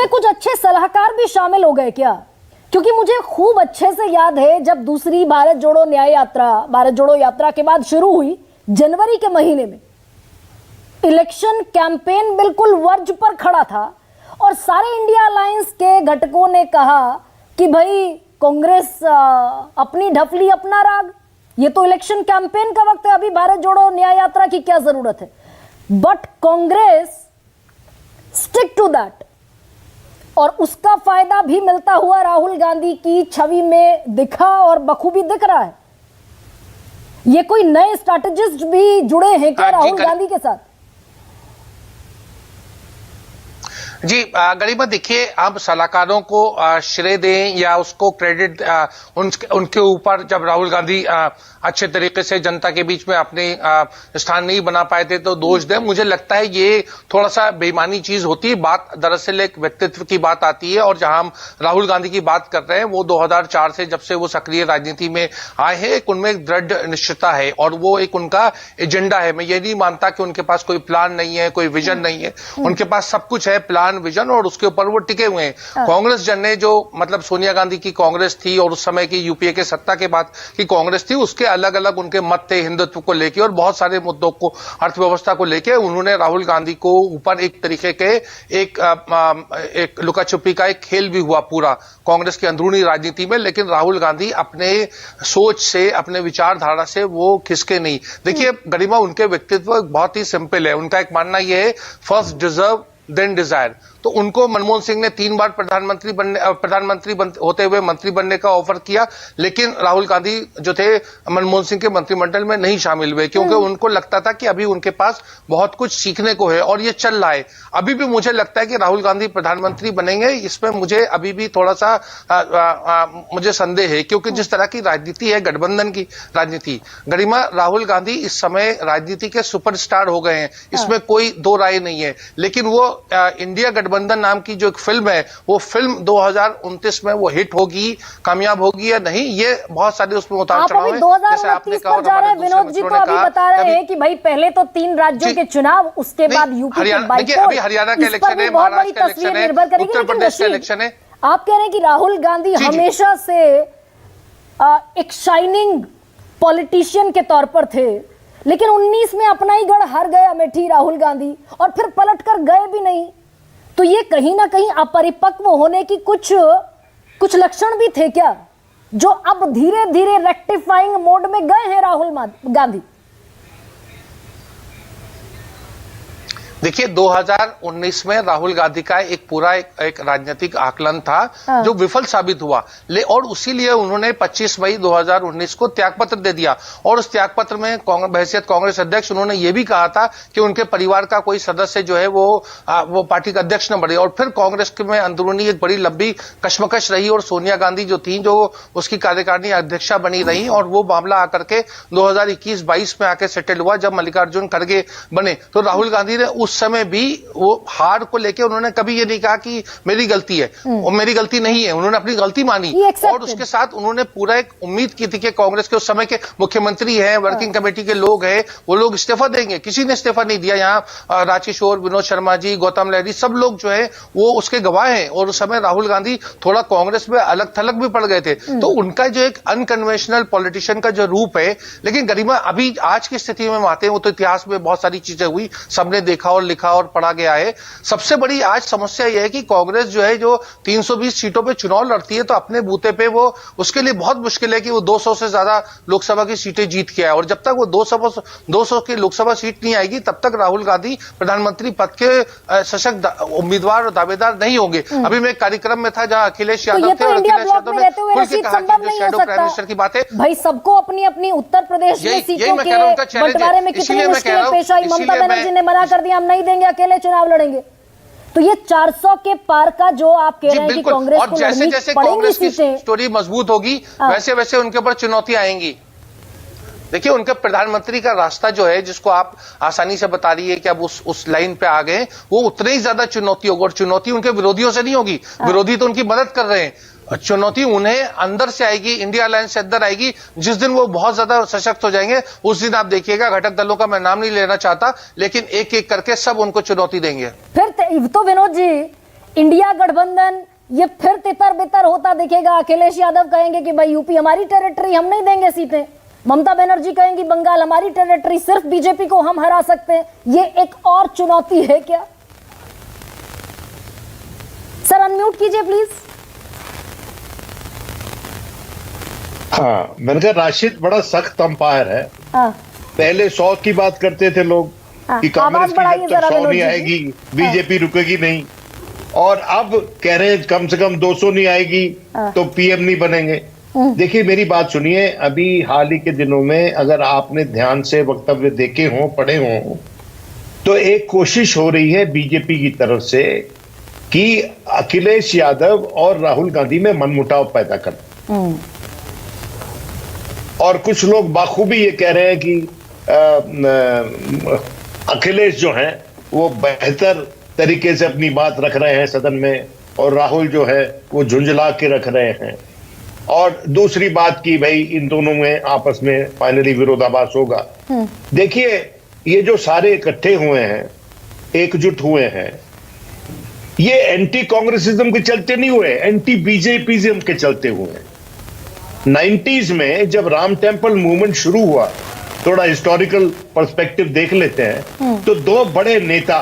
उसमें कुछ अच्छे सलाहकार भी शामिल हो गए क्या? क्योंकि मुझे खूब अच्छे से याद है जब दूसरी भारत जोड़ो न्याय यात्रा, भारत जोड़ो यात्रा के बाद शुरू हुई जनवरी के महीने में, इलेक्शन कैंपेन बिल्कुल वर्ज पर खड़ा था और सारे इंडिया अलायंस के घटकों ने कहा कि भाई कांग्रेस अपनी ढफली अपना राग, ये तो इलेक्शन कैंपेन का वक्त है, अभी भारत जोड़ो न्याय यात्रा की क्या जरूरत है। But Congress stick to that और उसका फायदा भी मिलता हुआ राहुल गांधी की छवि में दिखा और बखूबी दिख रहा है। ये कोई नए स्ट्रैटेजिस्ट भी जुड़े हैं क्या राहुल गांधी के साथ? जी गरिमा, देखिए, आप सलाहकारों को श्रेय दें या उसको क्रेडिट उनके ऊपर, जब राहुल गांधी अच्छे तरीके से जनता के बीच में अपने स्थान नहीं बना पाए थे तो दोष दें, मुझे लगता है ये थोड़ा सा बेईमानी चीज होती है। बात दरअसल एक व्यक्तित्व की बात आती है और जहां हम राहुल गांधी की बात कर रहे हैं वो 2004 से जब से वो सक्रिय राजनीति में आए हैं, एक उनमें एक दृढ़ निश्चयता है और वो एक उनका एजेंडा है। मैं ये नहीं मानता कि उनके पास कोई प्लान नहीं है, कोई विजन नहीं है, उनके पास सब कुछ है, प्लान, विजन, और उसके ऊपर वो टिके हुए हैं। कांग्रेस जन ने जो, मतलब सोनिया गांधी की कांग्रेस थी और उस समय की यूपीए के सत्ता के बाद की कांग्रेस थी, उसके अलग अलग उनके मत थे हिंदुत्व को लेकर और बहुत सारे मुद्दों को, अर्थव्यवस्था को लेकर उन्होंने राहुल गांधी को ऊपर एक तरीके के एक लुका छुपी का एक खेल भी हुआ पूरा कांग्रेस की अंदरूनी राजनीति में। लेकिन राहुल गांधी अपने सोच से, अपने विचारधारा से वो खिसके नहीं। देखिए गरिमा, उनके व्यक्तित्व बहुत ही सिंपल है। उनका एक मानना यह है, फर्स्ट डिजर्व देन डिजायर। तो उनको मनमोहन सिंह ने 3 बार प्रधानमंत्री होते हुए मंत्री बनने का ऑफर किया, लेकिन राहुल गांधी जो थे मनमोहन सिंह के मंत्रिमंडल में नहीं शामिल हुए क्योंकि उनको लगता था कि अभी उनके पास बहुत कुछ सीखने को है और ये चल रहा है। अभी भी मुझे लगता है कि राहुल गांधी प्रधानमंत्री बनेंगे, इसमें मुझे अभी भी थोड़ा सा मुझे संदेह है, क्योंकि जिस तरह की राजनीति है, गठबंधन की राजनीति, गरिमा, राहुल गांधी इस समय राजनीति के सुपरस्टार हो गए हैं, इसमें कोई दो राय नहीं है। लेकिन वो इंडिया गठबंधन नाम की जो एक फिल्म है, वो फिल्म 2029 में वो हिट होगी, कामयाब होगी या नहीं, ये बहुत सारे उसमें उतार चढ़ाव है। जैसे आपने कहा, विनोद जी तो अभी बता रहे हैं कि भाई पहले तो 3 राज्यों के चुनाव, उसके बाद यूपी के देखिए, अभी हरियाणा का इलेक्शन है, महाराष्ट्र का इलेक्शन है, उत्तर प्रदेश का इलेक्शन है। आप कह रहे हैं कि राहुल गांधी हमेशा से एक शाइनिंग पॉलिटिशियन के तौर पर थे, लेकिन 19 में अपना ही गढ़ हार गए अमेठी राहुल गांधी और फिर पलट कर गए भी नहीं। तो ये कहीं ना कहीं अपरिपक्व होने की कुछ लक्षण भी थे क्या, जो अब धीरे धीरे रेक्टिफाइंग मोड में गए हैं राहुल गांधी? देखिए, 2019 में राहुल गांधी का एक पूरा एक राजनीतिक आकलन था जो विफल साबित हुआ, और उसीलिए उन्होंने 25 मई 2019 को त्यागपत्र दे दिया। और उस त्यागपत्र में बहैसियत कांग्रेस अध्यक्ष उन्होंने ये भी कहा था कि उनके परिवार का कोई सदस्य जो है वो पार्टी का अध्यक्ष न बने। और फिर कांग्रेस में अंदरूनी एक बड़ी लंबी कश्मकश रही और सोनिया गांधी जो थी, जो उसकी कार्यकारिणी अध्यक्षा बनी रही, और वो मामला आकर के 2021-22 में आके सेटल हुआ जब मल्लिकार्जुन खड़गे बने। तो राहुल गांधी ने उस समय भी वो हार को लेकर उन्होंने कभी ये नहीं कहा कि मेरी गलती है, और मेरी गलती नहीं है, उन्होंने अपनी गलती मानी। और उसके साथ उन्होंने पूरा एक उम्मीद की थी कि कांग्रेस के उस समय के मुख्यमंत्री हैं, वर्किंग कमेटी के लोग हैं, वो लोग इस्तीफा देंगे। किसी ने इस्तीफा नहीं दिया। यहाँ राजकिशोर, विनोद शर्मा जी, गौतम लहरी, सब लोग जो है वो उसके गवाह हैं। और उस समय राहुल गांधी थोड़ा कांग्रेस में अलग थलग भी पड़ गए थे। तो उनका जो एक अनकन्वेंशनल पॉलिटिशियन का जो रूप है, लेकिन गरिमा, अभी आज की स्थिति में आते हैं, वो तो इतिहास में बहुत सारी चीजें हुई, सबने देखा और लिखा और पढ़ा गया है। सबसे बड़ी आज समस्या यह है कि कांग्रेस जो है, जो 320 सीटों पे चुनाव लड़ती है, तो अपने बूते पे वो, उसके लिए बहुत मुश्किल है कि वो 200 से ज्यादा लोकसभा की सीटें जीत के आए। और जब तक वो 200 की लोकसभा सीट नहीं आएगी, तब तक राहुल गांधी प्रधानमंत्री पद के सशक्त उम्मीदवार और दावेदार नहीं होंगे। अभी मैं कार्यक्रम में था जहां अखिलेश यादव थे, और अखिलेश यादव ने खुल के कहा कि जो शैडो प्राइम मिनिस्टर की बात है, भाई सबको अपनी अपनी उत्तर प्रदेश में सीटों के बंटवारे में कितनी मुश्किलें पेश आई। ममता बनर्जी ने मना कर दिया, हम नहीं देंगे, अकेले चुनाव लड़ेंगे। तो ये 400 के पार का जो आप कह रहे हैं कि कांग्रेस को जैसे जैसे कांग्रेस की स्टोरी मजबूत होगी, वैसे वैसे उनके ऊपर चुनौतियां आएंगी। देखिए, उनके प्रधानमंत्री का रास्ता जो है, जिसको आप आसानी से बता रही है कि अब उस लाइन पे आ गए, वो उतने ही ज्यादा चुनौती होगी। और चुनौती उनके विरोधियों से नहीं होगी, विरोधी तो उनकी मदद कर रहे हैं। चुनौती उन्हें अंदर से आएगी, इंडिया अलायंस से अंदर आएगी। जिस दिन वो बहुत ज्यादा सशक्त हो जाएंगे, उस दिन आप देखिएगा, घटक दलों का मैं नाम नहीं लेना चाहता, लेकिन एक एक करके सब उनको चुनौती देंगे। फिर तो विनोद जी, इंडिया गठबंधन ये फिर तितर बितर होता दिखेगा। अखिलेश यादव कहेंगे कि भाई यूपी हमारी टेरिटरी, हम नहीं देंगे सीटें। ममता बनर्जी कहेंगी बंगाल हमारी टेरिटरी, सिर्फ बीजेपी को हम हरा सकते हैं। ये एक और चुनौती है क्या? सर अनम्यूट कीजिए प्लीज। हाँ, मैंने कहा राशिद बड़ा सख्त अंपायर है। हाँ, पहले 100 की बात करते थे लोग हाँ, कि कांग्रेस आवाज की बढ़ाइए जब तक जरा 100 विनोद नहीं जी। आएगी बीजेपी रुकेगी नहीं, और अब कह रहे हैं कम से कम 200 नहीं आएगी तो पीएम नहीं बनेंगे। देखिए मेरी बात सुनिए, अभी हाल ही के दिनों में अगर आपने ध्यान से वक्तव्य देखे हों, पढ़े हों, तो एक कोशिश हो रही है बीजेपी की तरफ से कि अखिलेश यादव और राहुल गांधी में मनमुटाव पैदा कर, और कुछ लोग बाखूबी ये कह रहे हैं कि अखिलेश जो हैं वो बेहतर तरीके से अपनी बात रख रहे हैं सदन में, और राहुल जो है वो झुंझला के रख रहे हैं। और दूसरी बात की भाई इन दोनों में आपस में फाइनली विरोधाभास होगा। देखिए ये जो सारे इकट्ठे हुए हैं, एकजुट हुए हैं, ये एंटी कांग्रेसिज्म के चलते नहीं हुए, एंटी बीजेपीज्म के चलते हुए हैं। 90s में जब राम टेम्पल मूवमेंट शुरू हुआ, थोड़ा हिस्टोरिकल पर्सपेक्टिव देख लेते हैं, तो दो बड़े नेता